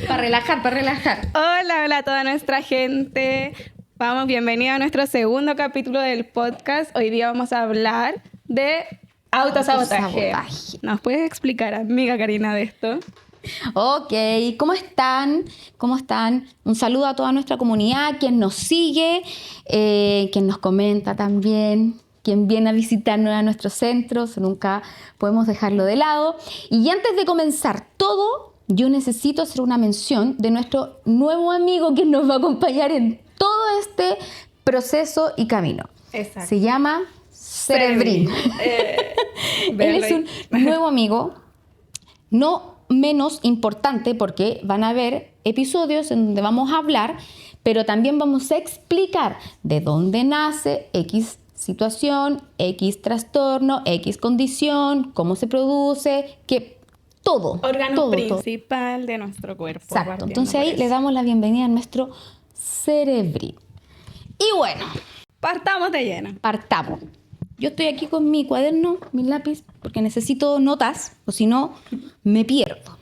Para relajar. Hola a toda nuestra gente. Bienvenidos a nuestro segundo capítulo del podcast. Hoy día vamos a hablar de autosabotaje. ¿Nos puedes explicar, amiga Karina, de esto? Ok, ¿cómo están? Un saludo a toda nuestra comunidad, quien nos sigue, quien nos comenta también, quien viene a visitarnos a nuestros centros, nunca podemos dejarlo de lado. Y antes de comenzar todo, yo necesito hacer una mención de nuestro nuevo amigo que nos va a acompañar en todo este proceso y camino. Exacto. Se llama Cerebrín. Él es un nuevo amigo, no menos importante porque van a haber episodios en donde vamos a hablar, pero también vamos a explicar de dónde nace X situación, X trastorno, X condición, cómo se produce, todo. Órgano principal de nuestro cuerpo. Exacto. Entonces ahí le damos la bienvenida a nuestro Cerebrín. Y bueno, partamos de lleno. Partamos. Yo estoy aquí con mi cuaderno, mi lápiz, porque necesito notas, o si no, me pierdo.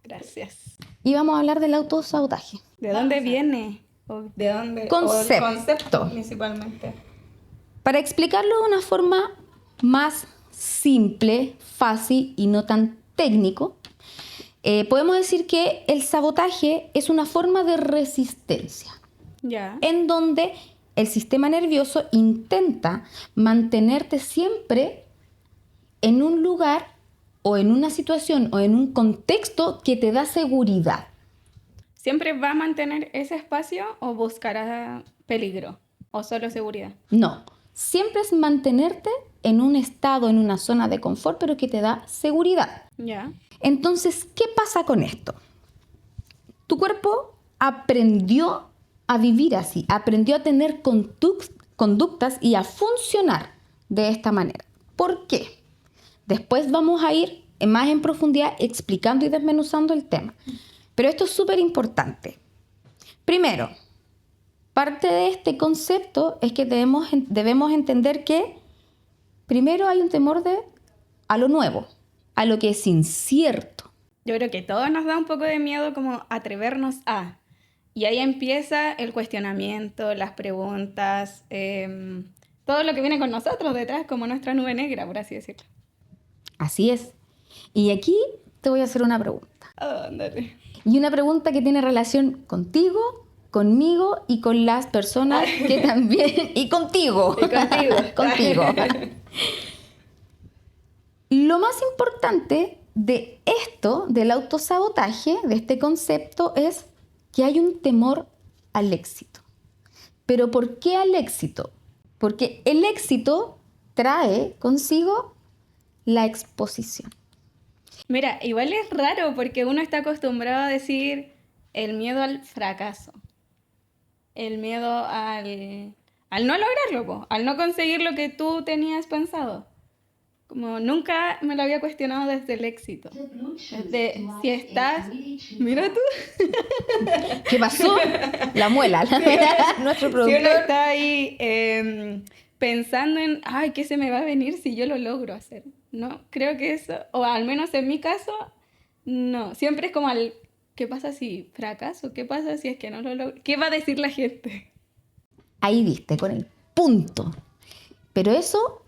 Gracias. Y vamos a hablar del autosabotaje. ¿De dónde viene? ¿De dónde? Concepto. El concepto, principalmente. Para explicarlo de una forma más simple, fácil y no tan técnico, podemos decir que el sabotaje es una forma de resistencia. Ya. En donde el sistema nervioso intenta mantenerte siempre en un lugar o en una situación o en un contexto que te da seguridad. ¿Siempre va a mantener ese espacio o buscará peligro o solo seguridad? No, siempre es mantenerte en un estado, en una zona de confort, pero que te da seguridad. Ya. Entonces, ¿qué pasa con esto? Tu cuerpo aprendió a vivir así, aprendió a tener conductas y a funcionar de esta manera. ¿Por qué? Después vamos a ir más en profundidad explicando y desmenuzando el tema. Pero esto es súper importante. Primero, parte de este concepto es que debemos entender que primero hay un temor a lo nuevo, a lo que es incierto. Yo creo que todos nos da un poco de miedo como atrevernos a. Y ahí empieza el cuestionamiento, las preguntas, todo lo que viene con nosotros detrás, como nuestra nube negra, por así decirlo. Así es. Y aquí te voy a hacer una pregunta. Ándale. Y una pregunta que tiene relación contigo, conmigo y con las personas que también... Y contigo. Y contigo. Contigo. Lo más importante de esto, del autosabotaje, de este concepto, es que hay un temor al éxito. ¿Pero por qué al éxito? Porque el éxito trae consigo la exposición. Mira, igual es raro porque uno está acostumbrado a decir el miedo al fracaso, el miedo al no lograrlo, al no conseguir lo que tú tenías pensado. Como nunca me lo había cuestionado desde el éxito. Desde si estás... Mira tú. ¿Qué pasó? La muela, nuestro productor. Si uno está ahí pensando en, ay, ¿qué se me va a venir si yo lo logro hacer? No, creo que eso, o al menos en mi caso, no. Siempre es como ¿qué pasa si fracaso? ¿Qué pasa si es que no lo logro? ¿Qué va a decir la gente? Ahí viste, con el punto. Pero eso,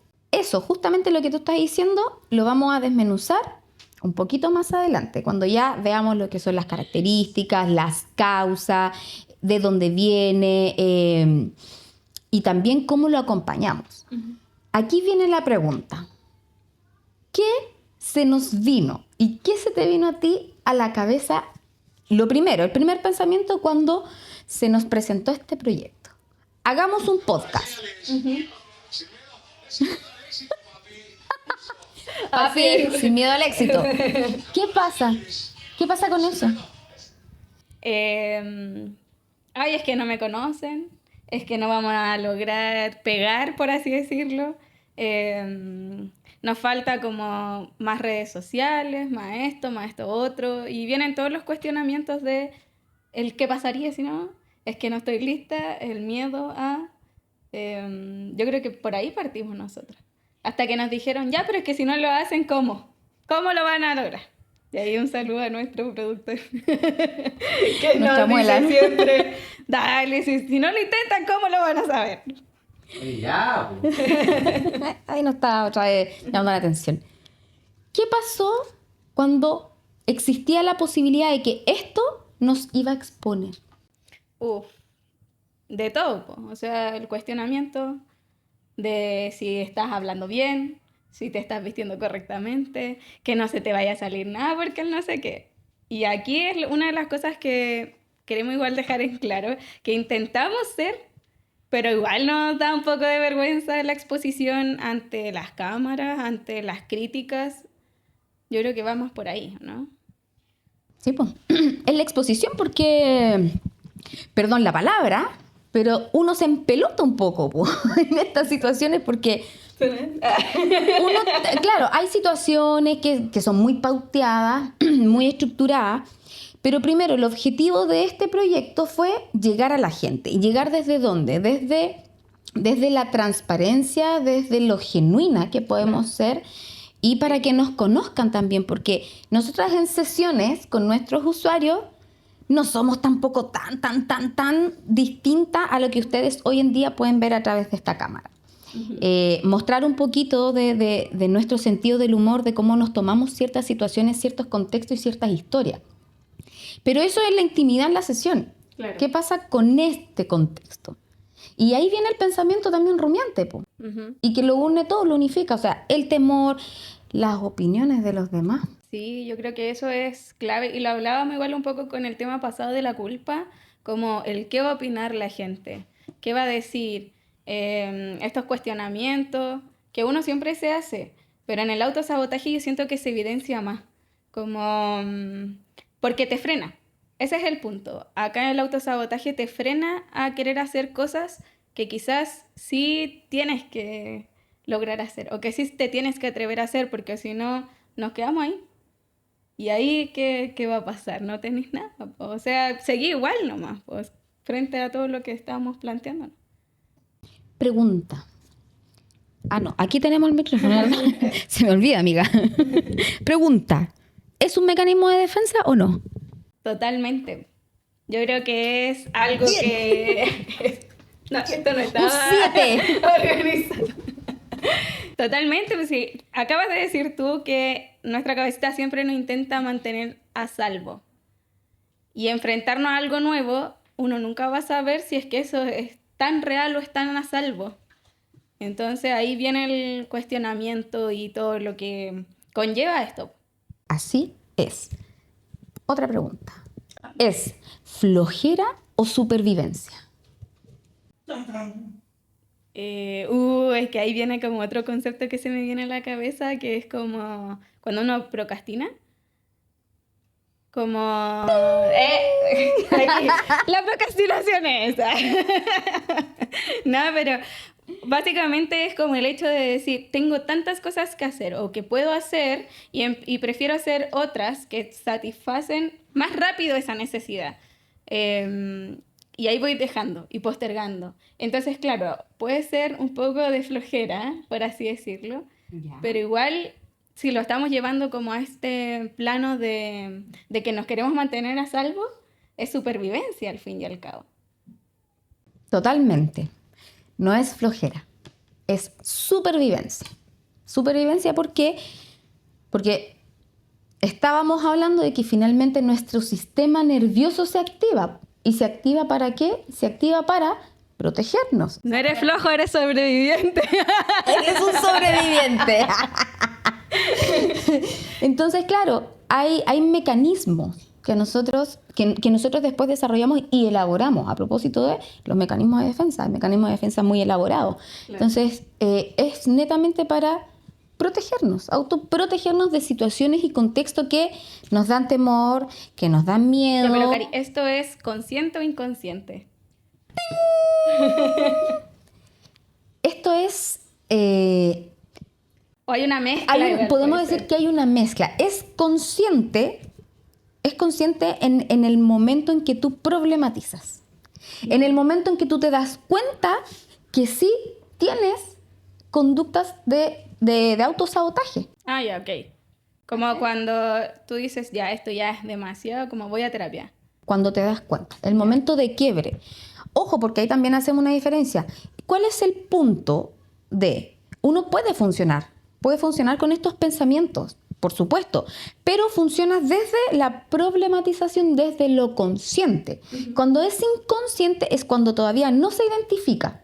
justamente lo que tú estás diciendo, lo vamos a desmenuzar un poquito más adelante, cuando ya veamos lo que son las características, las causas, de dónde viene y también cómo lo acompañamos. Uh-huh. Aquí viene la pregunta. ¿Qué se nos vino y qué se te vino a ti a la cabeza? Lo primero, el primer pensamiento cuando se nos presentó este proyecto. Hagamos un podcast. Uh-huh. Papi, sin miedo al éxito. ¿Qué pasa? ¿Qué pasa con eso? Ay, es que no me conocen, es que no vamos a lograr pegar, por así decirlo. Nos falta como más redes sociales, más esto otro. Y vienen todos los cuestionamientos de el qué pasaría si no, es que no estoy lista, el miedo a... yo creo que por ahí partimos nosotros. Hasta que nos dijeron, ya, pero es que si no lo hacen, ¿cómo? ¿Cómo lo van a lograr? Y ahí un saludo a nuestro productor. Que Nuestra nos muela, dice ¿no? siempre, dale, si no lo intentan, ¿cómo lo van a saber? Oye, ya, pues. Ahí nos está otra vez llamando la atención. ¿Qué pasó cuando existía la posibilidad de que esto nos iba a exponer? Uf, de todo, po. O sea, el cuestionamiento de si estás hablando bien, si te estás vistiendo correctamente, que no se te vaya a salir nada porque él no sé qué. Y aquí es una de las cosas que queremos igual dejar en claro, que intentamos ser, pero igual nos da un poco de vergüenza la exposición ante las cámaras, ante las críticas. Yo creo que vamos por ahí, ¿no? Sí, pues. En la exposición porque, perdón la palabra, pero uno se empelota un poco po, en estas situaciones porque claro, hay situaciones que son muy pauteadas, muy estructuradas, pero primero el objetivo de este proyecto fue llegar a la gente. ¿Y llegar desde dónde? Desde la transparencia, desde lo genuina que podemos ser y para que nos conozcan también, porque nosotras en sesiones con nuestros usuarios no somos tampoco tan distintas a lo que ustedes hoy en día pueden ver a través de esta cámara. Mostrar un poquito de nuestro sentido del humor, de cómo nos tomamos ciertas situaciones, ciertos contextos y ciertas historias. Pero eso es la intimidad en la sesión. Claro. ¿Qué pasa con este contexto? Y ahí viene el pensamiento también rumiante, po. Ujú. Y que lo une todo, lo unifica. O sea, el temor, las opiniones de los demás. Sí, yo creo que eso es clave y lo hablábamos igual un poco con el tema pasado de la culpa, como el qué va a opinar la gente, qué va a decir, estos cuestionamientos que uno siempre se hace, pero en el autosabotaje yo siento que se evidencia más, como porque te frena. Ese es el punto. Acá en el autosabotaje te frena a querer hacer cosas que quizás sí tienes que lograr hacer o que sí te tienes que atrever a hacer porque si no nos quedamos ahí. Y ahí, ¿qué va a pasar? No tenéis nada. Po. O sea, seguí igual nomás, pues, frente a todo lo que estábamos planteando. Pregunta. Ah, no, aquí tenemos el micrófono, ¿verdad? Se me olvida, amiga. Pregunta. ¿Es un mecanismo de defensa o no? Totalmente. Yo creo que es algo que... No, esto no estaba ¡Un 7! organizado. Totalmente, pues sí. Acabas de decir tú que nuestra cabecita siempre nos intenta mantener a salvo. Y enfrentarnos a algo nuevo, uno nunca va a saber si es que eso es tan real o es tan a salvo. Entonces ahí viene el cuestionamiento y todo lo que conlleva esto. Así es. Otra pregunta. ¿Es flojera o supervivencia? Es que ahí viene como otro concepto que se me viene a la cabeza, que es como cuando uno procrastina. Como... aquí, la procrastinación es esa. No, pero básicamente es como el hecho de decir, tengo tantas cosas que hacer o que puedo hacer y prefiero hacer otras que satisfacen más rápido esa necesidad. Y ahí voy dejando y postergando. Entonces, claro, puede ser un poco de flojera, por así decirlo, pero igual si lo estamos llevando como a este plano de que nos queremos mantener a salvo, es supervivencia al fin y al cabo. Totalmente. No es flojera. Es supervivencia. Supervivencia porque estábamos hablando de que finalmente nuestro sistema nervioso se activa. ¿Y se activa para qué? Se activa para protegernos. No eres flojo, eres sobreviviente. Eres un sobreviviente. Entonces, claro, hay mecanismos que nosotros después desarrollamos y elaboramos a propósito de los mecanismos de defensa. Hay mecanismos de defensa muy elaborados. Claro. Entonces, es netamente para protegernos, autoprotegernos de situaciones y contextos que nos dan temor, que nos dan miedo. Ya, pero Cari, ¿esto es consciente o inconsciente? Esto es... ¿O hay una mezcla? Igual podemos puede decir ser. que hay una mezcla. Es consciente en el momento en que tú problematizas. En el momento en que tú te das cuenta que sí tienes conductas de autosabotaje. Ah, ya, ok. Como cuando tú dices, ya, esto ya es demasiado, como voy a terapia. Cuando te das cuenta, el momento de quiebre. Ojo, porque ahí también hacemos una diferencia. ¿Cuál es el punto de uno puede funcionar con estos pensamientos, por supuesto, pero funciona desde la problematización, desde lo consciente. Cuando es inconsciente es cuando todavía no se identifica.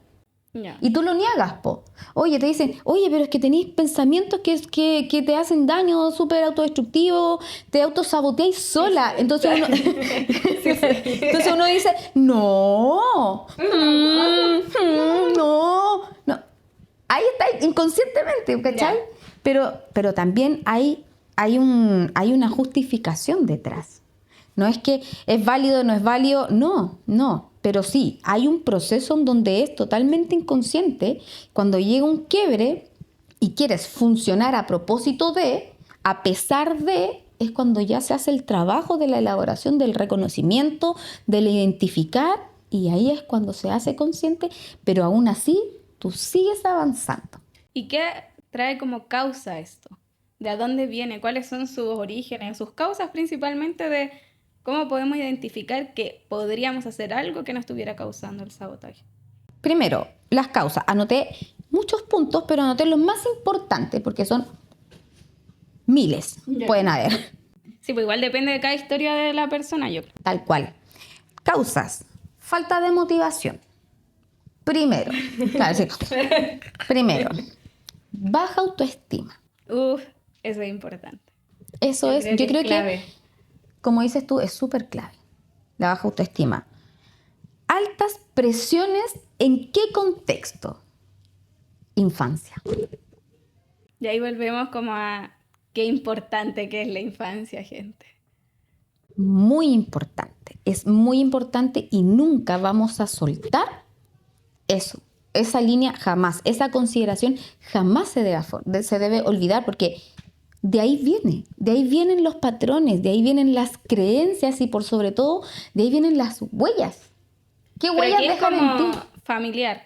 Ya. Y tú lo niegas, po. Oye, te dicen, oye, pero es que tenéis pensamientos que te hacen daño, súper autodestructivos, te autosaboteáis sola. Entonces uno, entonces uno dice, no, no. Ahí está, inconscientemente, ¿cachai? Pero también hay una justificación detrás. No es que es válido, no es válido, no. Pero sí, hay un proceso en donde es totalmente inconsciente. Cuando llega un quiebre y quieres funcionar a propósito de, a pesar de, es cuando ya se hace el trabajo de la elaboración, del reconocimiento, del identificar, y ahí es cuando se hace consciente, pero aún así tú sigues avanzando. ¿Y qué trae como causa esto? ¿De dónde viene? ¿Cuáles son sus orígenes? Sus causas principalmente de cómo podemos identificar que podríamos hacer algo que nos estuviera causando el sabotaje. Primero, las causas. Anoté muchos puntos, pero anoté los más importantes porque son miles. Pueden haber. Sí, pues igual depende de cada historia de la persona, yo creo. Tal cual. Causas. Falta de motivación. Primero. Claro, sí. Primero. Baja autoestima. Eso es importante. Eso es, yo creo clave. que, como dices tú, es súper clave. La baja autoestima. Altas presiones, ¿en qué contexto? Infancia. Y ahí volvemos como a qué importante que es la infancia, gente. Muy importante. Es muy importante y nunca vamos a soltar eso. Esa línea jamás, esa consideración jamás se debe olvidar porque de ahí vienen los patrones, de ahí vienen las creencias y por sobre todo de ahí vienen las huellas. ¿Qué huellas dejan en ti? Familiar,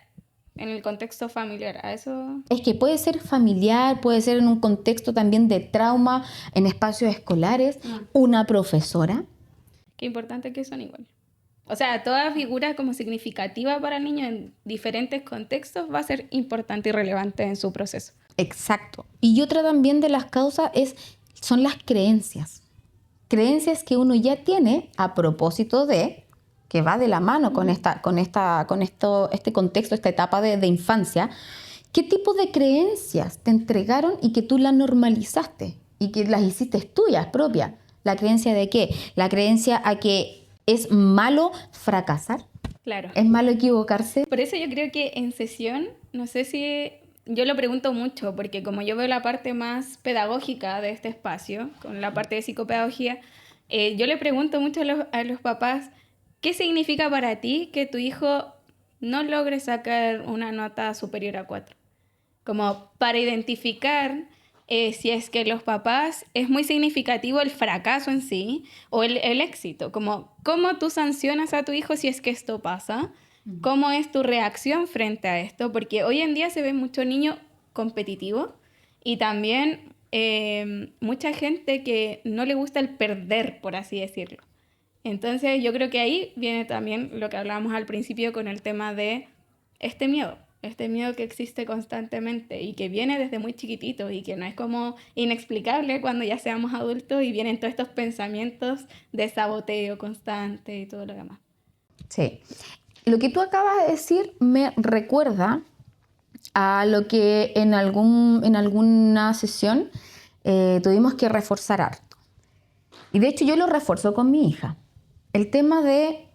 en el contexto familiar, a eso... Es que puede ser familiar, puede ser en un contexto también de trauma, en espacios escolares, una profesora. Qué importante que son igual. O sea, toda figura como significativa para el niño en diferentes contextos va a ser importante y relevante en su proceso. Exacto. Y otra también de las causas son las creencias. Creencias que uno ya tiene a propósito de, que va de la mano con este contexto, esta etapa de infancia. ¿Qué tipo de creencias te entregaron y que tú las normalizaste y que las hiciste tuyas, propias? ¿La creencia de qué? La creencia a que es malo fracasar. Claro. Es malo equivocarse. Por eso yo creo que en sesión, no sé si... Yo lo pregunto mucho, porque como yo veo la parte más pedagógica de este espacio, con la parte de psicopedagogía, yo le pregunto mucho a los papás, ¿qué significa para ti que tu hijo no logre sacar una nota superior a 4? Como para identificar si es que los papás es muy significativo el fracaso en sí o el éxito. Como cómo tú sancionas a tu hijo si es que esto pasa. ¿Cómo es tu reacción frente a esto? Porque hoy en día se ve mucho niño competitivo y también mucha gente que no le gusta el perder, por así decirlo. Entonces yo creo que ahí viene también lo que hablábamos al principio con el tema de este miedo que existe constantemente y que viene desde muy chiquitito y que no es como inexplicable cuando ya seamos adultos y vienen todos estos pensamientos de saboteo constante y todo lo demás. Sí. Lo que tú acabas de decir me recuerda a lo que en alguna sesión tuvimos que reforzar harto. Y de hecho yo lo refuerzo con mi hija. El tema de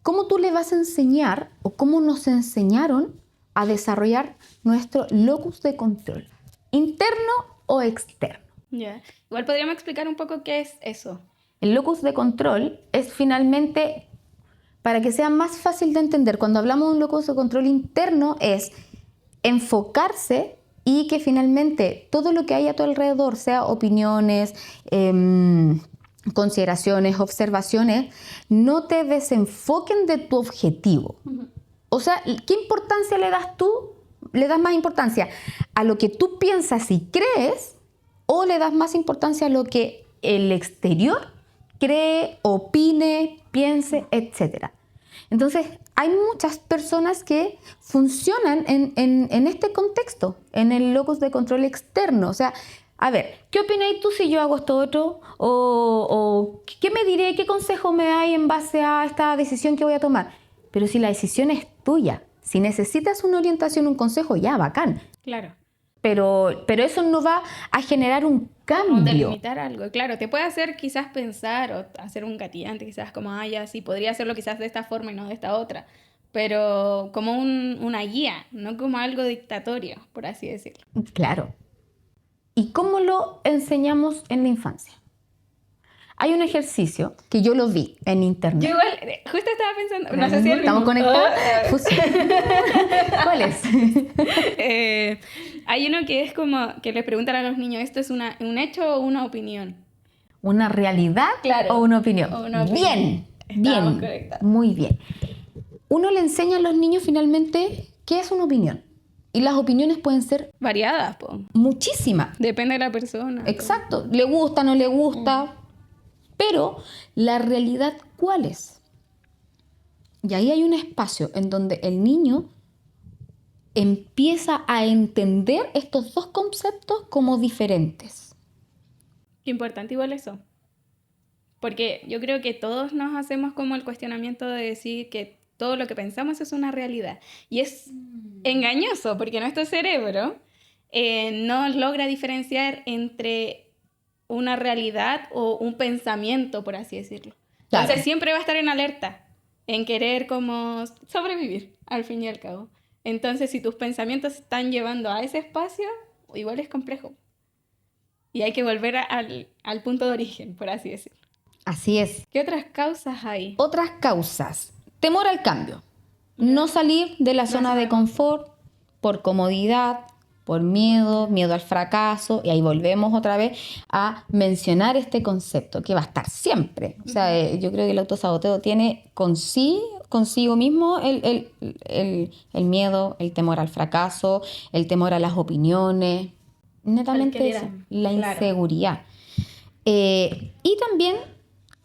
cómo tú le vas a enseñar o cómo nos enseñaron a desarrollar nuestro locus de control, interno o externo. Yeah. Igual podríamos explicar un poco qué es eso. El locus de control es finalmente... Para que sea más fácil de entender, cuando hablamos de un locus de control interno es enfocarse y que finalmente todo lo que hay a tu alrededor, sea opiniones, consideraciones, observaciones, no te desenfoquen de tu objetivo. O sea, ¿qué importancia le das tú? Le das más importancia a lo que tú piensas y crees o le das más importancia a lo que el exterior cree, opine, piense, etc. Entonces, hay muchas personas que funcionan en este contexto, en el locus de control externo. O sea, a ver, ¿qué opináis tú si yo hago esto otro? ¿O qué me diré, qué consejo me dais en base a esta decisión que voy a tomar? Pero si la decisión es tuya, si necesitas una orientación, un consejo, ya, bacán. Claro. Pero eso no va a generar un O cambio. delimitar algo. Claro, te puede hacer quizás pensar o hacer un gatillante, quizás como, ya, sí, podría hacerlo quizás de esta forma y no de esta otra. Pero como una guía, no como algo dictatorio, por así decirlo. Claro. ¿Y cómo lo enseñamos en la infancia? Hay un ejercicio que yo lo vi en internet. Yo igual, justo estaba pensando, no sé si ¿Estamos conectados? Fusión. ¿Cuál es? Hay uno que es como que les preguntan a los niños, ¿esto es un hecho o una opinión? ¿Una realidad Claro. o una opinión? O una opinión. Bien, Estamos bien, conectados. muy bien. Uno le enseña a los niños finalmente qué es una opinión. Y las opiniones pueden ser Variadas, po. muchísimas. Depende de la persona. Exacto. Le gusta, no le gusta. Pero la realidad, ¿cuál es? Y ahí hay un espacio en donde el niño empieza a entender estos dos conceptos como diferentes. Qué importante igual eso. Porque yo creo que todos nos hacemos como el cuestionamiento de decir que todo lo que pensamos es una realidad. Y es engañoso porque nuestro cerebro no logra diferenciar entre una realidad o un pensamiento, por así decirlo. Claro. Entonces siempre va a estar en alerta, en querer como sobrevivir, al fin y al cabo. Entonces si tus pensamientos se están llevando a ese espacio, igual es complejo. Y hay que volver al punto de origen, por así decirlo. Así es. ¿Qué otras causas hay? Otras causas. Temor al cambio. No salir de la zona de confort por comodidad, por miedo al fracaso. Y ahí volvemos otra vez a mencionar este concepto que va a estar siempre. O sea, yo creo que el autosaboteo tiene consigo mismo el miedo, el temor al fracaso, el temor a las opiniones. Netamente Al que eso, dirán. la Claro. inseguridad. Y también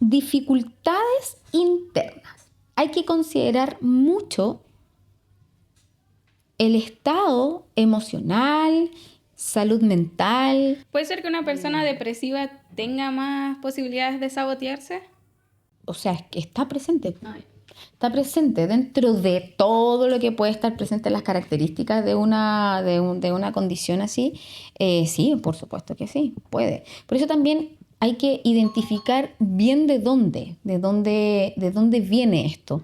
dificultades internas. Hay que considerar mucho el estado emocional, salud mental. ¿Puede ser que una persona depresiva tenga más posibilidades de sabotearse? O sea, es que está presente. Está presente dentro de todo lo que puede estar presente en las características de una condición así. Sí, por supuesto que sí, puede. Por eso también hay que identificar bien de dónde viene esto.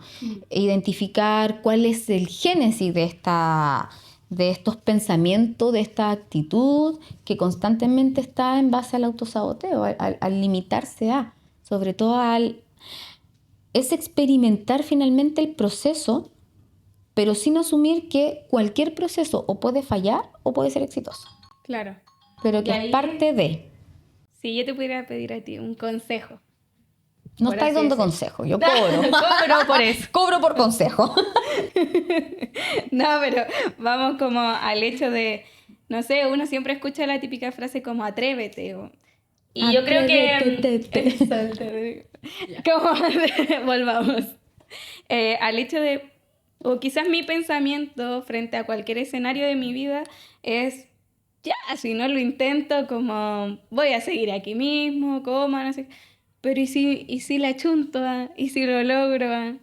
Identificar cuál es el génesis de estos pensamientos, de esta actitud que constantemente está en base al autosaboteo, al limitarse sobre todo es experimentar finalmente el proceso, pero sin asumir que cualquier proceso o puede fallar o puede ser exitoso. Claro. Pero que Y es ahí- parte de... Si yo te pudiera pedir a ti un consejo. No Por estáis así dando decirlo. consejo, yo cobro. Cobro por eso. Cobro por consejo. No, pero vamos como al hecho de, no sé, uno siempre escucha la típica frase como atrévete. Y yo creo que... Atrévete. Como volvamos. Al hecho de, o quizás mi pensamiento frente a cualquier escenario de mi vida es, ya, si no lo intento, como voy a seguir aquí mismo, como, no sé. Pero ¿y si la chunto? ¿Y si lo logro?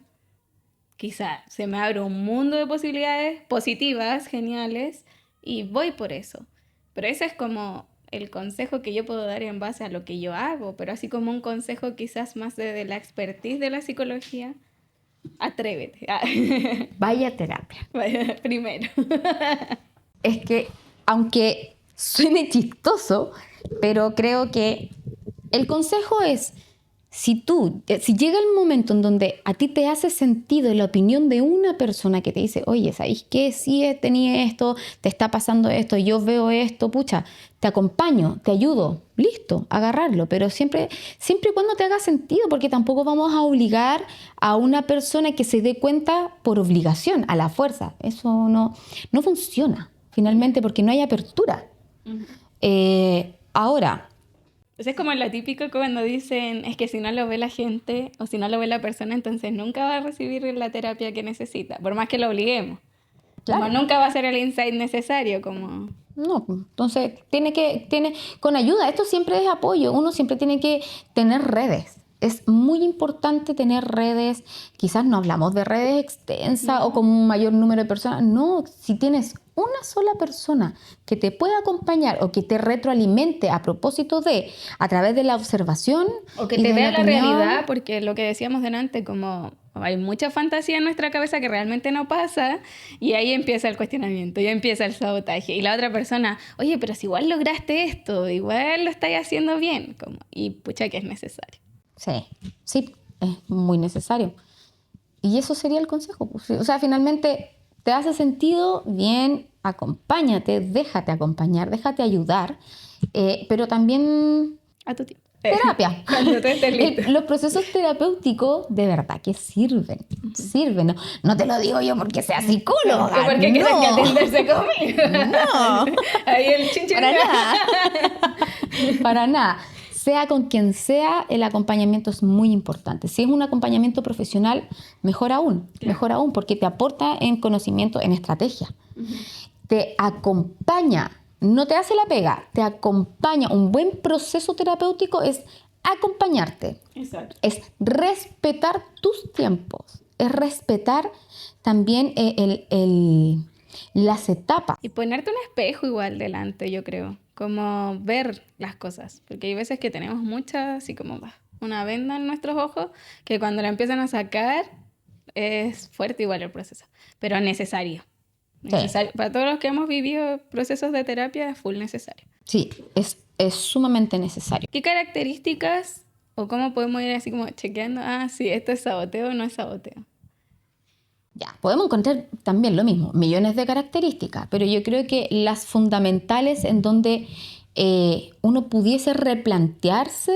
Quizás se me abre un mundo de posibilidades positivas, geniales, y voy por eso. Pero ese es como el consejo que yo puedo dar en base a lo que yo hago, pero así como un consejo quizás más de la expertise de la psicología, atrévete. Vaya terapia. Vaya, primero. Es que, aunque suene chistoso, pero creo que el consejo es, si llega el momento en donde a ti te hace sentido la opinión de una persona que te dice, oye, ¿sabéis qué? Sí, tenía esto, te está pasando esto, yo veo esto, pucha, te acompaño, te ayudo, listo, agarrarlo, pero siempre y cuando te haga sentido, porque tampoco vamos a obligar a una persona que se dé cuenta por obligación, a la fuerza. Eso no funciona, finalmente, porque no hay apertura. Ahora, Eso es como la típica cuando dicen, es que si no lo ve la gente o si no lo ve la persona, entonces nunca va a recibir la terapia que necesita, por más que lo obliguemos. claro. Como nunca va a ser el insight necesario, como... No, entonces con ayuda, esto siempre es apoyo, uno siempre tiene que tener redes. Es muy importante tener redes, quizás no hablamos de redes extensas o con un mayor número de personas, no, si tienes una sola persona que te pueda acompañar o que te retroalimente a propósito a través de la observación. O que y te de vea la opinión. realidad, porque lo que decíamos delante, como hay mucha fantasía en nuestra cabeza que realmente no pasa, y ahí empieza el cuestionamiento, y empieza el sabotaje. Y la otra persona, oye, pero si igual lograste esto, igual lo estáis haciendo bien, como, y pucha que es necesario. Sí, es muy necesario. Y eso sería el consejo. Pues. O sea, finalmente, ¿te hace sentido? Bien, acompáñate, déjate acompañar, déjate ayudar, pero también A tu tiempo. terapia. Cuando tú estés listo. Los procesos terapéuticos de verdad que sirven. Sirven. No te lo digo yo porque sea psicóloga. Que porque quieres no. que atenderse conmigo. No. Ahí el chinchín. Para nada. Para nada. Sea con quien sea, el acompañamiento es muy importante. Si es un acompañamiento profesional, mejor aún, porque te aporta en conocimiento, en estrategia. Te acompaña, no te hace la pega, te acompaña. Un buen proceso terapéutico es acompañarte, Exacto. es respetar tus tiempos, es respetar también las etapas. Y ponerte un espejo igual delante, yo creo. Como ver las cosas. Porque hay veces que tenemos muchas, así como una venda en nuestros ojos, que cuando la empiezan a sacar es fuerte igual el proceso. Pero necesario. Necesario. Para todos los que hemos vivido procesos de terapia, es full necesario. Sí, es sumamente necesario. ¿Qué características o cómo podemos ir así como chequeando? Ah, sí, esto es saboteo o no es saboteo. Ya, podemos encontrar también lo mismo, millones de características, pero yo creo que las fundamentales en donde uno pudiese replantearse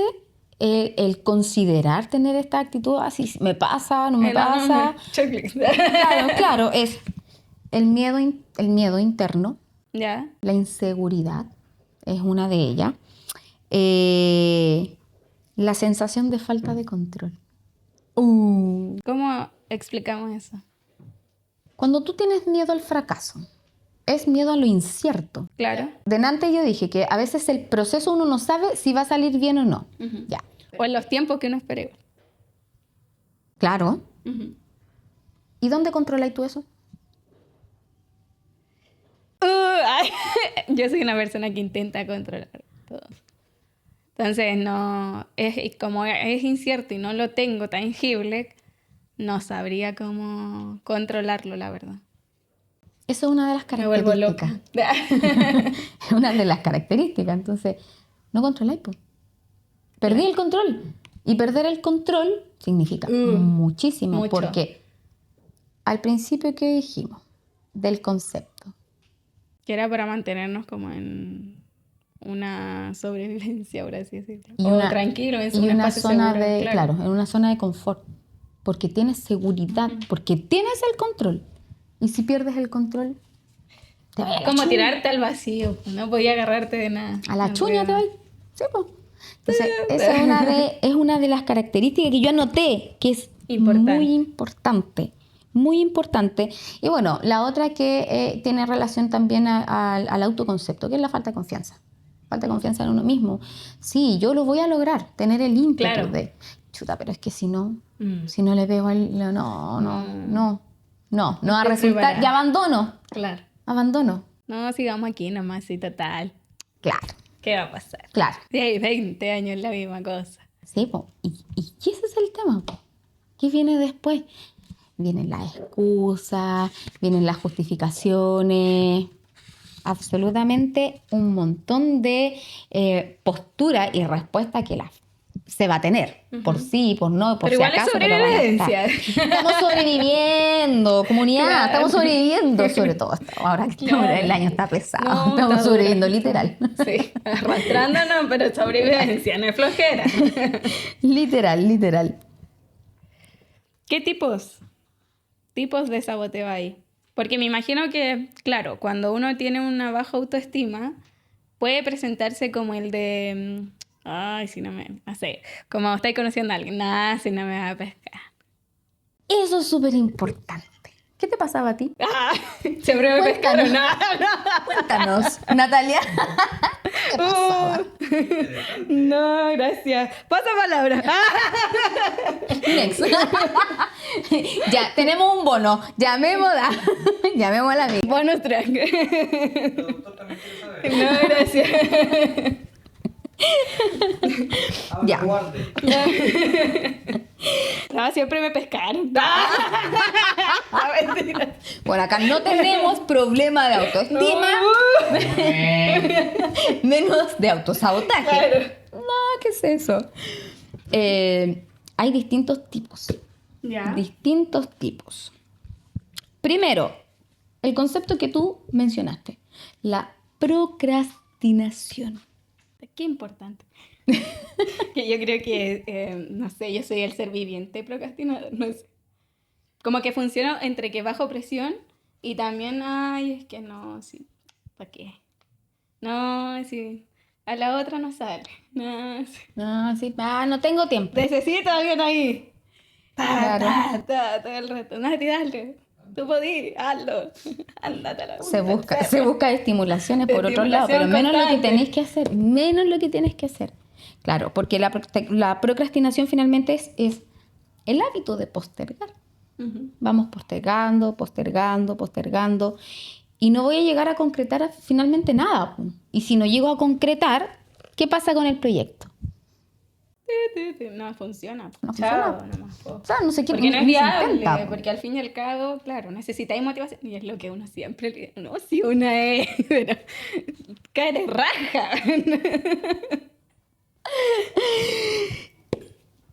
el considerar tener esta actitud, así me pasa, no me pasa. Checklist. Claro, es el miedo interno, Ya. la inseguridad, es una de ellas, la sensación de falta de control. ¿Cómo explicamos eso? Cuando tú tienes miedo al fracaso, es miedo a lo incierto. Claro. Delante yo dije que a veces el proceso uno no sabe si va a salir bien o no. Ujú. Ya, O en los tiempos que uno espera. claro. Ujú. ¿Y dónde controlas tú eso? Ay, yo soy una persona que intenta controlar todo. Entonces, no, como es incierto y no lo tengo tangible, no sabría cómo controlarlo, la verdad. Eso es una de las Me vuelvo características. loca. Es una de las características. Entonces, no controláis, pues. Perdí el control. Y perder el control significa muchísimo. mucho. Porque al principio, ¿qué dijimos? Del concepto. Que era para mantenernos como en una sobrevivencia, por así decirlo. Y O una- tranquilo, en y un una espacio zona seguro, de, claro, en una zona de confort. Porque tienes seguridad, porque tienes el control. Y si pierdes el control, te vaya a la Como chuña. tirarte al vacío, pues, no podía agarrarte de nada. A la chuña te va. vas. Sí, pues. Entonces, esa es una de las características que yo anoté, que es Importante. muy importante. Muy importante. Y bueno, la otra que tiene relación también al autoconcepto, que es la falta de confianza. Falta de confianza en uno mismo. Sí, yo lo voy a lograr, tener el ímpetu Claro. de, chuta, pero es que si no Mm. le veo al... No va a estoy resultar, preparada. y Claro. abandono. No, sigamos aquí nomás, sí, total. Claro, ¿Qué va a pasar? claro. Sí, hay 20 años la misma cosa. Sí, po. Y ese es el tema, po. ¿Qué viene después? Vienen las excusas, vienen las justificaciones, absolutamente un montón de postura y respuesta que se va a tener, por sí, por no, por Pero si igual es acaso. pero van a estar. sobrevivencia. Estamos sobreviviendo, comunidad, Claro. estamos sobreviviendo, sobre todo ahora que Claro. el año está pesado, No, estamos está sobreviviendo dura. literal. Sí, arrastrándonos, pero sobrevivencia, no es flojera. Literal. ¿Qué tipos de saboteo hay? Porque me imagino que, claro, cuando uno tiene una baja autoestima, puede presentarse como el de... Ay, si no sé, como estáis conociendo a alguien, nada, si no me va a pescar. Eso es súper importante. ¿Qué te pasaba a ti? Siempre me pescaron, Cuéntanos. nada. Cuéntanos, Natalia. ¿Qué pasaba? No, gracias. Pasa palabra. Next. Ya, tenemos un bono. Llamémosla. Llamémosla a mí. Bonus track. El doctor también quiere saber. No, gracias. Ya. Guarde. No, siempre me pescaron. Mentira. Bueno, acá no tenemos problema de autoestima, menos de autosabotaje. Claro. No, ¿qué es eso? Hay distintos tipos. Ya. Distintos tipos. Primero, el concepto que tú mencionaste, la procrastinación. Qué importante. Que yo creo que, no sé, yo soy el ser viviente procrastinador, no sé. Como que funciona entre que bajo presión y también, ay, es que no, sí, ¿para qué? No, sí, a la otra no sale. No, sí. No, sí, no tengo tiempo. Necesito a alguien ahí. Claro. Todo el rato. No, dale. Tú podís, hazlo. Ándate a la Se puta, busca estimulaciones por otro lado, pero Estimulación menos lo que constante. tenéis que hacer, menos lo que tienes que hacer. Claro, porque la procrastinación finalmente es el hábito de postergar. Ujú. Vamos postergando, postergando, postergando, y no voy a llegar a concretar finalmente nada. Y si no llego a concretar, ¿qué pasa con el proyecto? No funciona. No Chao, funciona. nomás, po. O sea, no sé qué Porque no es ni se viable, intenta. porque al fin y al cabo, claro, necesitáis motivación. Y es lo que uno siempre le dice, no, si una es, pero cae de raja.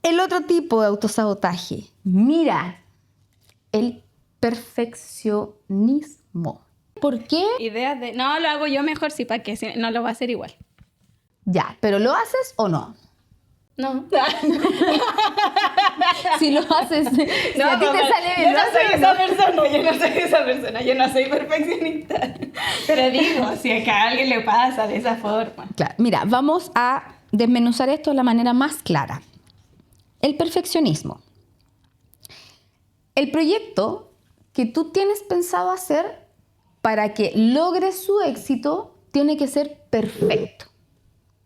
El otro tipo de autosabotaje, mira, el perfeccionismo. ¿Por qué? Ideas de, no, lo hago yo mejor, sí, para que no lo va a hacer igual. Ya, pero ¿lo haces o no? No. Si lo haces, si a ti te sale bien, yo ¿lo no haces soy o esa no? persona, yo no soy perfeccionista. Pero digo, si es que a alguien le pasa de esa forma. Claro, mira, vamos a desmenuzar esto de la manera más clara. El perfeccionismo. El proyecto que tú tienes pensado hacer para que logres su éxito tiene que ser perfecto.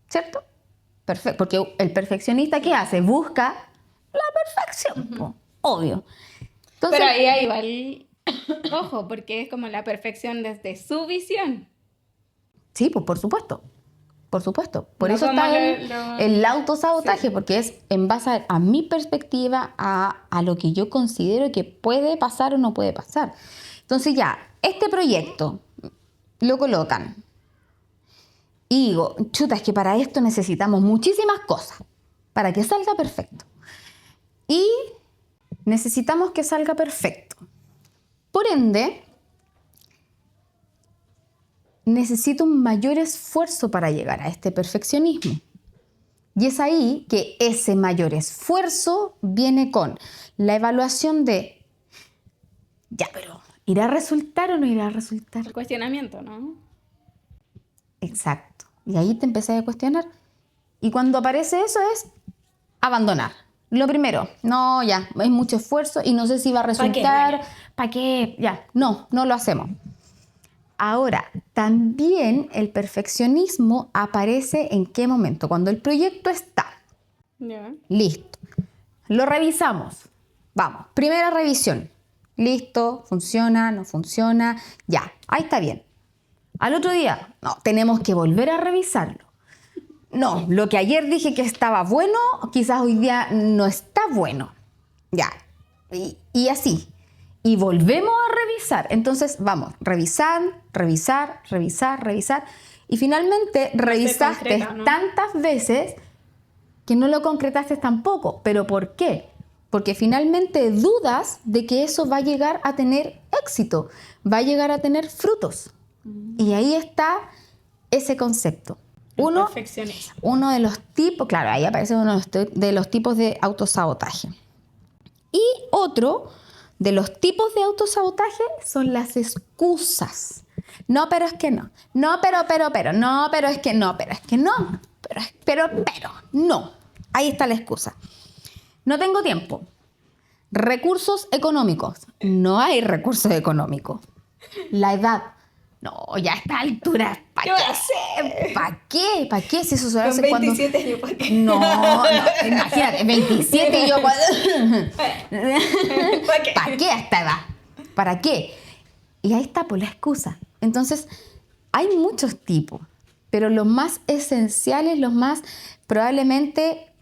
¿Cierto? Perfecto. Porque el perfeccionista, ¿qué hace? Busca la perfección, po, obvio. Entonces, Pero ahí va el... Ojo, porque es como la perfección desde su visión. sí, pues por supuesto. Por supuesto. Por No eso como está lo- el autosabotaje, sí. porque es en base a mi perspectiva, a lo que yo considero que puede pasar o no puede pasar. Entonces ya, este proyecto lo colocan. Y digo, chuta, es que para esto necesitamos muchísimas cosas para que salga perfecto. Y necesitamos que salga perfecto. Por ende, necesito un mayor esfuerzo para llegar a este perfeccionismo. Y es ahí que ese mayor esfuerzo viene con la evaluación de, ya, pero ¿irá a resultar o no irá a resultar? El cuestionamiento, ¿no? Exacto. Y ahí te empecé a cuestionar. Y cuando aparece eso es abandonar. Lo primero, no, ya, es mucho esfuerzo y no sé si va a resultar. ¿Para qué? Ya, no lo hacemos. Ahora, también el perfeccionismo aparece ¿en qué momento? Cuando el proyecto está Ya. listo. Lo revisamos. Vamos, primera revisión. Listo, funciona, no funciona. Ya, ahí está bien. Al otro día, no, tenemos que volver a revisarlo. No, lo que ayer dije que estaba bueno, quizás hoy día no está bueno. Ya, y así. Y volvemos a revisar. Entonces, vamos, revisar. Y finalmente revisaste concreta, ¿no? tantas veces que no lo concretaste tampoco. ¿Pero por qué? Porque finalmente dudas de que eso va a llegar a tener éxito, va a llegar a tener frutos. Y ahí está ese concepto. Perfeccionismo. Uno de los tipos, claro, ahí aparece uno de los tipos de autosabotaje. Y otro de los tipos de autosabotaje son las excusas. No, pero es que no. No, pero, no, pero es que no, pero es que no. Pero, no. Ahí está la excusa. No tengo tiempo. Recursos económicos. No hay recursos económicos. La edad. No, ya a esta altura. ¿Qué va a hacer? ¿Para qué? ¿Para qué? Si eso se Con hace cuando... 27 años, ¿para qué? No, imagínate, 27 y yo... ¿Para qué? ¿Para qué a esta edad? ¿Para qué? Y ahí está, pues, la excusa. Entonces, hay muchos tipos, pero los más esenciales, los más probablemente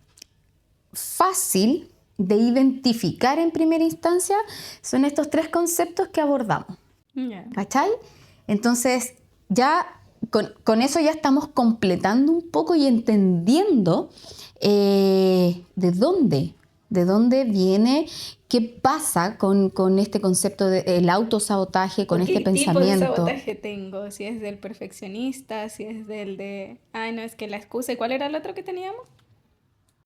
fácil de identificar en primera instancia, son estos 3 conceptos que abordamos. Ya. ¿Cachai? Entonces, ya con eso ya estamos completando un poco y entendiendo de dónde viene, qué pasa con este concepto del autosabotaje, con este ¿Qué tipo de pensamiento. sabotaje tengo? Si es del perfeccionista, si es del de... Ay, no, es que la excusa. ¿Y cuál era el otro que teníamos?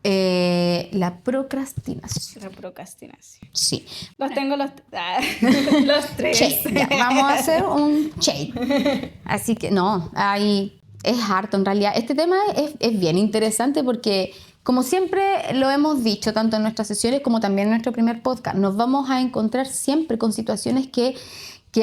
La procrastinación. La procrastinación. Sí. Los tengo los 3. Check. Ya, vamos a hacer un check. Así que no, ahí es harto en realidad. Este tema es bien interesante porque, como siempre lo hemos dicho, tanto en nuestras sesiones como también en nuestro primer podcast, nos vamos a encontrar siempre con situaciones que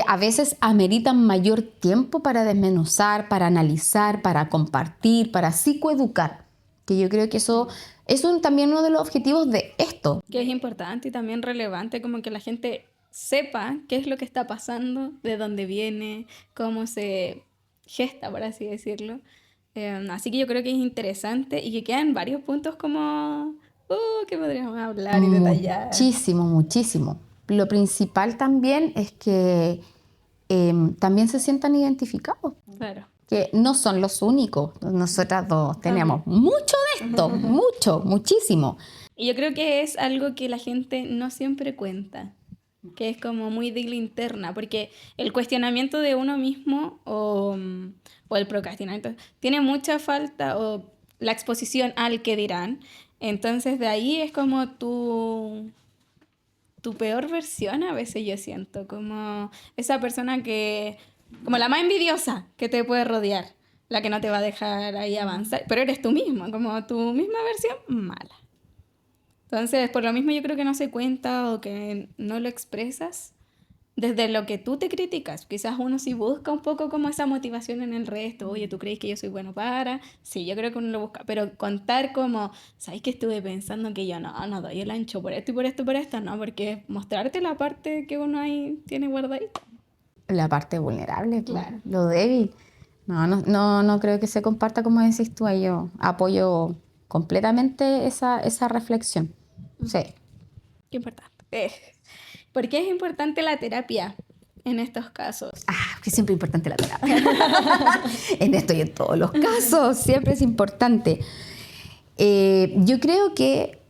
a veces ameritan mayor tiempo para desmenuzar, para analizar, para compartir, para psicoeducar. Que yo creo que eso es también uno de los objetivos de esto. Que es importante y también relevante como que la gente sepa qué es lo que está pasando, de dónde viene, cómo se gesta, por así decirlo. Así que yo creo que es interesante y que quedan varios puntos como que podríamos hablar y detallar. Muchísimo. Lo principal también es que también se sientan identificados. Claro. Que no son los únicos. Nosotras dos tenemos mucho de esto, muchísimo. Y yo creo que es algo que la gente no siempre cuenta, que es como muy de la interna, porque el cuestionamiento de uno mismo o el procrastinamiento tiene mucha falta o la exposición al que dirán. Entonces de ahí es como tu peor versión a veces yo siento, como esa persona que, como la más envidiosa que te puede rodear, la que no te va a dejar ahí avanzar, pero eres tú mismo, como tu misma versión mala. Entonces, por lo mismo yo creo que no se cuenta o que no lo expresas desde lo que tú te criticas. Quizás uno sí busca un poco como esa motivación en el resto. Oye, ¿tú crees que yo soy bueno para? Sí, yo creo que uno lo busca. Pero contar como, ¿sabes que estuve pensando que yo no doy el ancho por esto y por esto y por esto? No, porque mostrarte la parte que uno ahí tiene guardadita. La parte vulnerable, Claro. lo débil. No creo que se comparta como decís tú. Ahí yo apoyo completamente esa reflexión. Sí. Qué importante. ¿Por qué es importante la terapia en estos casos? Que siempre es importante la terapia. En esto y en todos los casos, siempre es importante. Yo creo que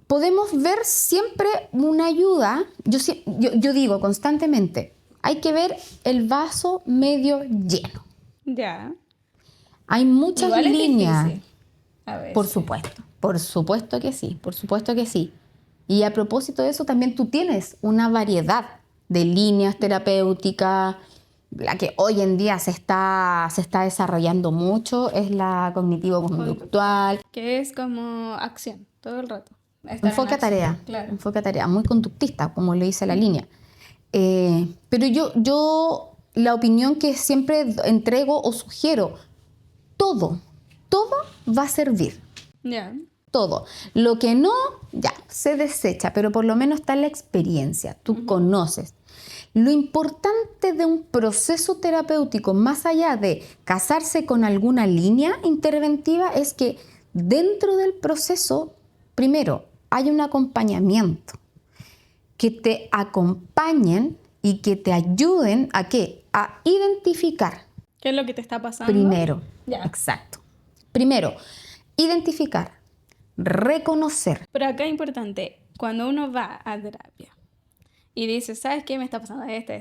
podemos ver siempre una ayuda. Yo digo constantemente, hay que ver el vaso medio lleno. Ya. Hay muchas Igual es líneas. difícil, a veces. Por supuesto que sí. Y a propósito de eso, también tú tienes una variedad de líneas terapéuticas. La que hoy en día se está desarrollando mucho es la cognitivo-conductual. Que es como acción, todo el rato. Estar Enfoque en a tarea, acción, claro. enfoque a tarea, muy conductista, como le dice la línea. Pero yo la opinión que siempre entrego o sugiero, todo va a servir. Ya. Todo. Lo que no, ya, se desecha, pero por lo menos está en la experiencia. Tú conoces. Lo importante de un proceso terapéutico, más allá de casarse con alguna línea interventiva, es que dentro del proceso, primero, hay un acompañamiento. Que te acompañen y que te ayuden ¿a qué? A identificar. ¿Qué es lo que te está pasando? Primero. Ya. Exacto. Primero, identificar. Reconocer. Pero acá es importante, cuando uno va a terapia y dice, ¿sabes qué me está pasando? Esto.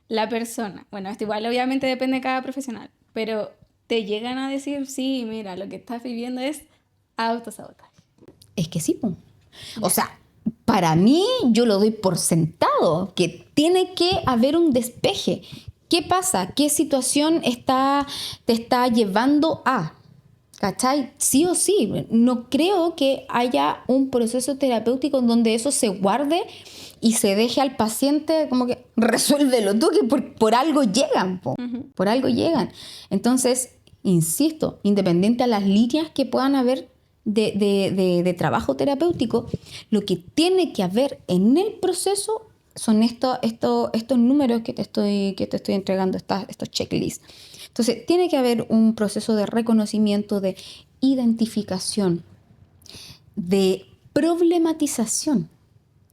La persona, bueno, esto igual obviamente depende de cada profesional, pero te llegan a decir, sí, mira, lo que estás viviendo es autosabotaje. Es que sí, po. O sea, para mí, yo lo doy por sentado, que tiene que haber un despeje. ¿Qué pasa? ¿Qué situación te está llevando a? ¿Cachai? Sí o sí. No creo que haya un proceso terapéutico en donde eso se guarde y se deje al paciente como que resuélvelo tú, que por algo llegan, po. Por algo llegan. Entonces, insisto, independiente a las líneas que puedan haber de trabajo terapéutico, lo que tiene que haber en el proceso son estos números que te estoy entregando, estos checklists. Entonces, tiene que haber un proceso de reconocimiento, de identificación, de problematización.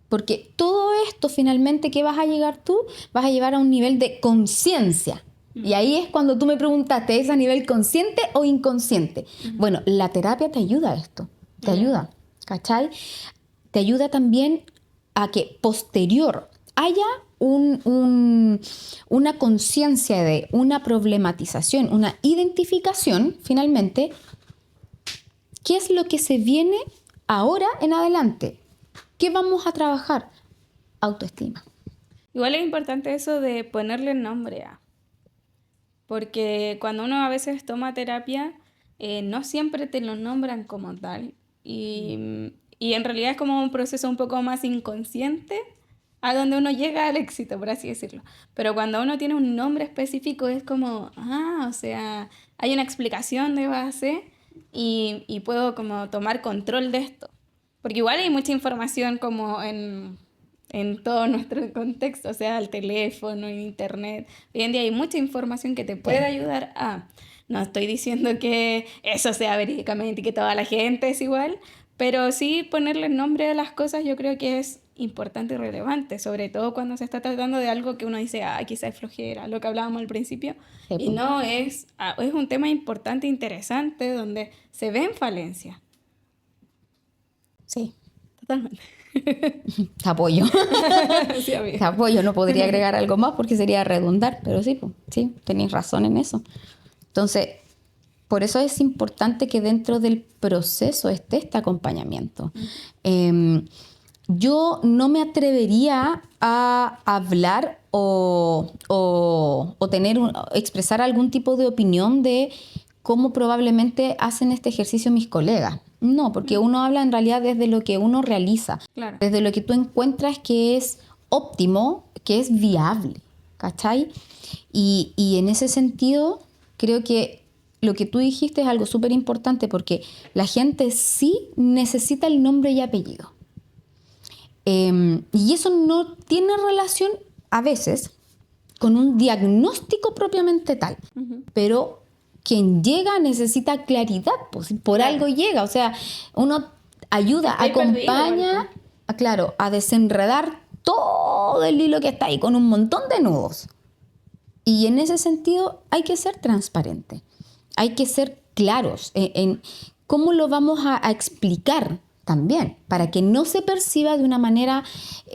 Porque todo esto finalmente, ¿qué vas a llegar tú? Vas a llevar a un nivel de conciencia. Y ahí es cuando tú me preguntaste, ¿es a nivel consciente o inconsciente? Bueno, la terapia te ayuda a esto, te ayuda, ¿cachai? Te ayuda también a que posterior haya una conciencia de una problematización, una identificación, finalmente, ¿qué es lo que se viene ahora en adelante? ¿Qué vamos a trabajar? Autoestima. Igual es importante eso de ponerle nombre a. Porque cuando uno a veces toma terapia, no siempre te lo nombran como tal. Y en realidad es como un proceso un poco más inconsciente a donde uno llega al éxito, por así decirlo. Pero cuando uno tiene un nombre específico es como, o sea, hay una explicación de base y puedo como tomar control de esto. Porque igual hay mucha información como en todo nuestro contexto, o sea, el teléfono, en internet. Hoy en día hay mucha información que te puede ayudar a... No estoy diciendo que eso sea verídicamente y que toda la gente es igual, pero sí ponerle nombre a las cosas yo creo que es importante y relevante, sobre todo cuando se está tratando de algo que uno dice, quizás es flojera, lo que hablábamos al principio, Sí, y no, es un tema importante e interesante donde se ven falencias. Sí. Totalmente. Te apoyo. Sí, amiga. Te apoyo. No podría agregar algo más porque sería redundar, pero sí, sí, tenéis razón en eso. Entonces, por eso es importante que dentro del proceso esté este acompañamiento. Yo no me atrevería a hablar o expresar algún tipo de opinión de cómo probablemente hacen este ejercicio mis colegas. No, porque uno habla en realidad desde lo que uno realiza, Claro. desde lo que tú encuentras que es óptimo, que es viable, ¿cachai? Y en ese sentido, creo que lo que tú dijiste es algo súper importante porque la gente sí necesita el nombre y apellido. Y eso no tiene relación a veces con un diagnóstico propiamente tal, pero quien llega necesita claridad, pues por algo llega, o sea, uno ayuda, acompaña, a desenredar todo el hilo que está ahí con un montón de nudos. Y en ese sentido hay que ser transparente, hay que ser claros en cómo lo vamos a explicar también, para que no se perciba de una manera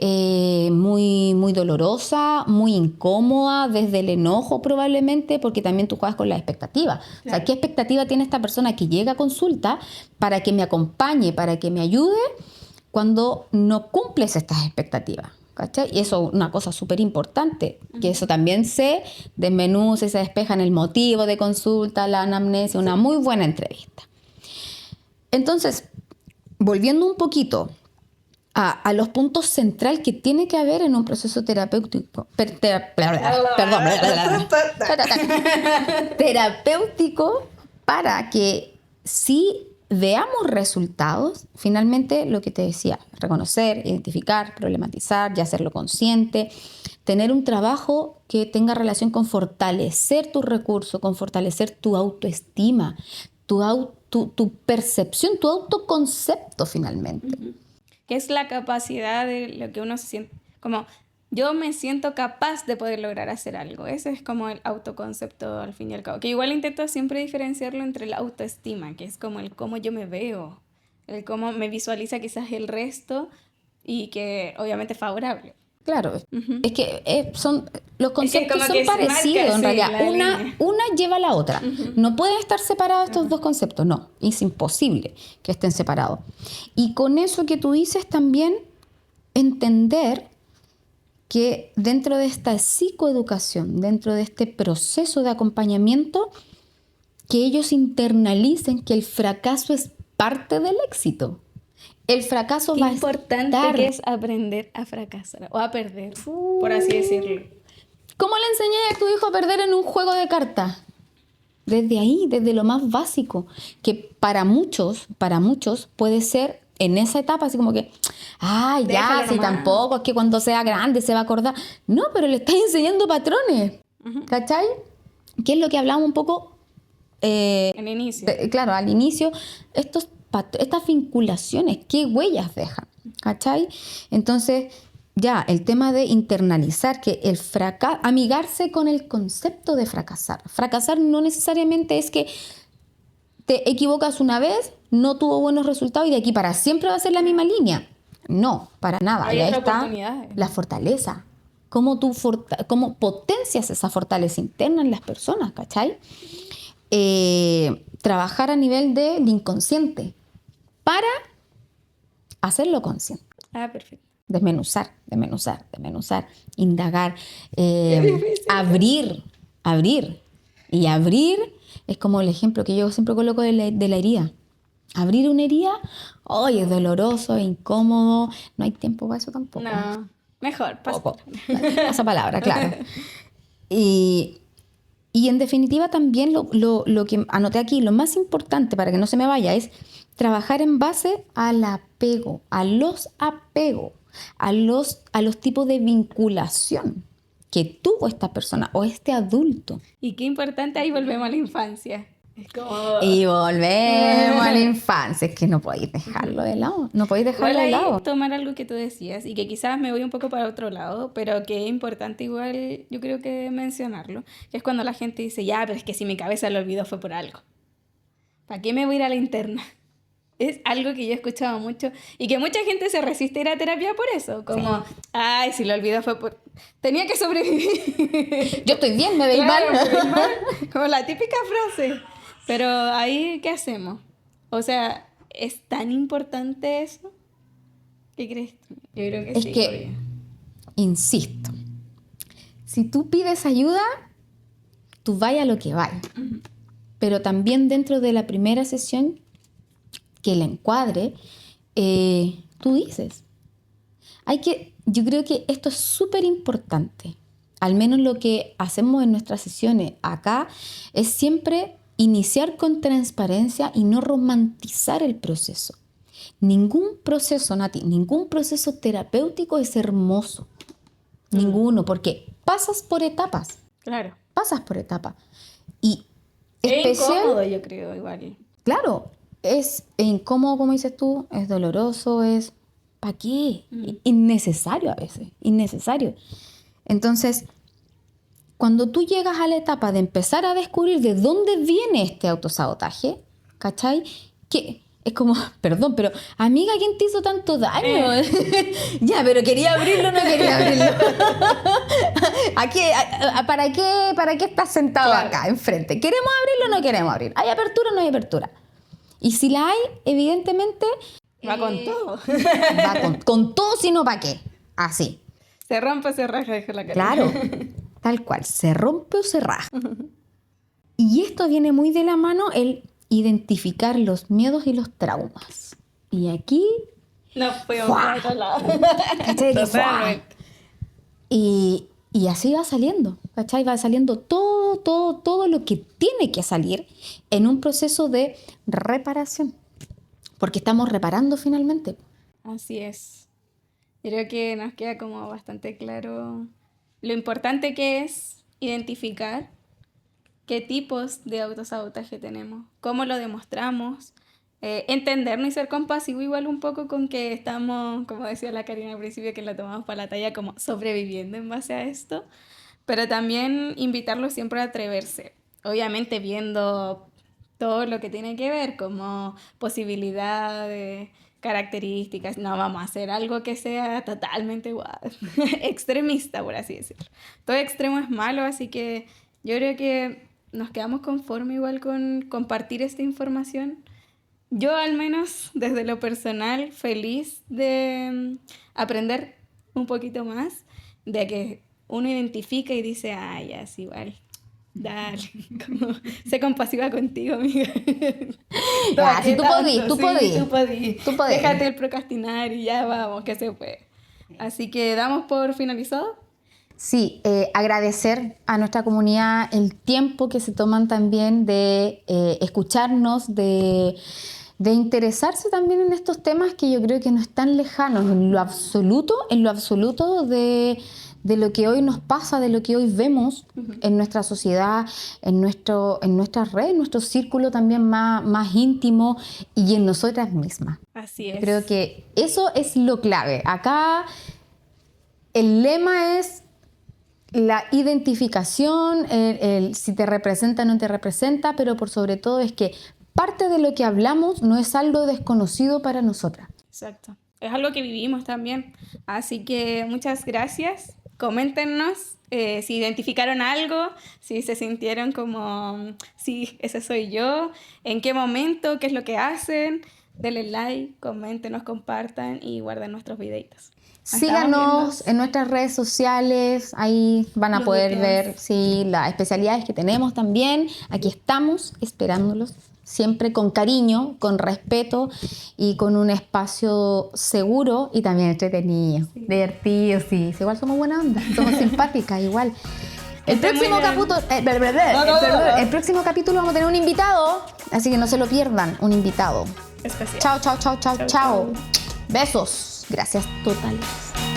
muy, muy dolorosa, muy incómoda, desde el enojo probablemente, porque también tú juegas con la expectativa. Claro. O sea, ¿qué expectativa tiene esta persona que llega a consulta para que me acompañe, para que me ayude, cuando no cumples estas expectativas? ¿Cachai? Y eso es una cosa súper importante, que eso también se desmenuza y se despeja en el motivo de consulta, la anamnesia, una muy buena entrevista. Entonces, volviendo un poquito a los puntos centrales que tiene que haber en un proceso terapéutico, terapéutico, para que sí veamos resultados, finalmente lo que te decía, reconocer, identificar, problematizar, ya hacerlo consciente, tener un trabajo que tenga relación con fortalecer tu recurso, con fortalecer tu autoestima, tu percepción, tu autoconcepto finalmente. Que es la capacidad de lo que uno se siente, como yo me siento capaz de poder lograr hacer algo. Ese es como el autoconcepto al fin y al cabo. Que igual intento siempre diferenciarlo entre la autoestima, que es como el cómo yo me veo, el cómo me visualiza quizás el resto y que obviamente es favorable. Claro, es que los conceptos son que parecidos en realidad. Una lleva a la otra. No pueden estar separados estos dos conceptos, no. Es imposible que estén separados. Y con eso que tú dices también, entender que dentro de esta psicoeducación, dentro de este proceso de acompañamiento, que ellos internalicen que el fracaso es parte del éxito. El fracaso Qué va a importante estar. que es aprender a fracasar o a perder, por así decirlo. ¿Cómo le enseñé a tu hijo a perder en un juego de cartas? Desde ahí, desde lo más básico, que para muchos puede ser en esa etapa así como que, ay, ya, Déjalo si nomás. tampoco, es que cuando sea grande se va a acordar. No, pero le estás enseñando patrones, ¿cachai? Que es lo que hablamos un poco, En inicio. claro, al inicio, estas vinculaciones, ¿qué huellas dejan? ¿Cachai? Entonces, ya, el tema de internalizar que el fracaso, amigarse con el concepto de fracasar. Fracasar no necesariamente es que te equivocas una vez, no tuvo buenos resultados y de aquí para siempre va a ser la misma línea. No, para nada. Hay Y ahí otras está oportunidades. la fortaleza. Cómo potencias esa fortaleza interna en las personas, ¿cachai? Trabajar a nivel del inconsciente para hacerlo consciente. Ah, perfecto. Desmenuzar, indagar, abrir. Y abrir es como el ejemplo que yo siempre coloco de la herida. Abrir una herida, es doloroso, es incómodo, no hay tiempo para eso tampoco. No, mejor, Poco. Esa palabra, claro. Y en definitiva también lo que anoté aquí, lo más importante para que no se me vaya es trabajar en base al apego, a los apegos, a los tipos de vinculación que tuvo esta persona o este adulto. Y qué importante, ahí volvemos a la infancia. Es como... Y volvemos a la infancia, es que no podéis dejarlo de lado, no podéis dejarlo Igual de ahí lado. tomar algo que tú decías y que quizás me voy un poco para otro lado, pero que es importante igual, yo creo que mencionarlo, que es cuando la gente dice, ya, pero es que si mi cabeza lo olvidó fue por algo. ¿Para qué me voy a ir a la interna? Es algo que yo he escuchado mucho y que mucha gente se resiste a ir a terapia por eso, como, ay, si lo olvidó fue por... Tenía que sobrevivir. Yo estoy bien, me veis mal. Claro, me veis mal, como la típica frase. Pero ahí, ¿qué hacemos? O sea, ¿es tan importante eso? ¿Qué crees tú? Yo creo que Es sí. que, obvio. insisto, si tú pides ayuda, tú vaya a lo que vaya. Pero también dentro de la primera sesión que la encuadre, tú dices. Yo creo que esto es súper importante. Al menos lo que hacemos en nuestras sesiones acá es siempre iniciar con transparencia y no romantizar el proceso. Ningún proceso, Nati, ningún proceso terapéutico es hermoso. Ninguno, porque pasas por etapas. Claro. Pasas por etapas. Y Es incómodo, yo creo, igual. claro, es incómodo, como dices tú, es doloroso, es... ¿Para qué? Innecesario a veces, innecesario. Entonces, cuando tú llegas a la etapa de empezar a descubrir de dónde viene este autosabotaje, ¿cachai? Que es como, perdón, pero amiga, ¿quién te hizo tanto daño? Ya, pero quería abrirlo o no quería abrirlo. ¿Para qué estás sentado Claro. acá enfrente? ¿Queremos abrirlo o no queremos abrir? ¿Hay apertura o no hay apertura? Y si la hay, evidentemente... Va con todo. va con todo, sino ¿para qué? Así. Se rompe, se raja, deja la cara. Claro, tal cual, se rompe o se raja. Y esto viene muy de la mano el identificar los miedos y los traumas. Y aquí, No fuimos ¡Fua! para otro lado. ¿cachai? Que, ¡fua! Totalmente. Y así va saliendo, ¿cachai? Va saliendo todo lo que tiene que salir en un proceso de reparación. Porque estamos reparando finalmente. Así es. Creo que nos queda como bastante claro lo importante que es identificar qué tipos de autosabotaje tenemos, cómo lo demostramos, entendernos y ser compasivos igual un poco con que estamos, como decía la Karina al principio, que la tomamos para la talla, como sobreviviendo en base a esto, pero también invitarlos siempre a atreverse, obviamente viendo todo lo que tiene que ver como posibilidades, características, no vamos a hacer algo que sea totalmente extremista, por así decirlo. Todo extremo es malo, así que yo creo que nos quedamos conformes igual con compartir esta información yo al menos desde lo personal feliz de aprender un poquito más, de que uno identifica y dice, ah, ya es igual. Dale, como, sé compasiva contigo, amiga. Ya, si tú podís, tú Sí, podís. tú podís. Tú podís. Déjate el procrastinar y ya vamos, que se puede. Así que damos por finalizado. Sí, agradecer a nuestra comunidad el tiempo que se toman también de escucharnos, de interesarse también en estos temas que yo creo que no están lejanos en lo absoluto de lo que hoy nos pasa, de lo que hoy vemos en nuestra sociedad, en nuestra red, en nuestro círculo también más íntimo y en nosotras mismas. Así es. Creo que eso es lo clave. Acá el lema es la identificación, el si te representa o no te representa, pero por sobre todo es que parte de lo que hablamos no es algo desconocido para nosotras. Exacto. Es algo que vivimos también. Así que muchas gracias. Coméntenos si identificaron algo, si se sintieron como, sí, ese soy yo, en qué momento, qué es lo que hacen. Denle like, coméntenos, compartan y guarden nuestros videitos. Síganos en nuestras redes sociales, ahí van a Los poder DPs. ver sí, las especialidades que tenemos también. Aquí estamos esperándolos, siempre con cariño, con respeto y con un espacio seguro y también entretenido, divertido, sí. Igual somos buena onda, somos simpáticas, igual. El próximo capítulo vamos a tener un invitado, así que no se lo pierdan, un invitado. Especial. Chao, chao, chao, chao, Chao, chao. chao. Besos. Gracias totales.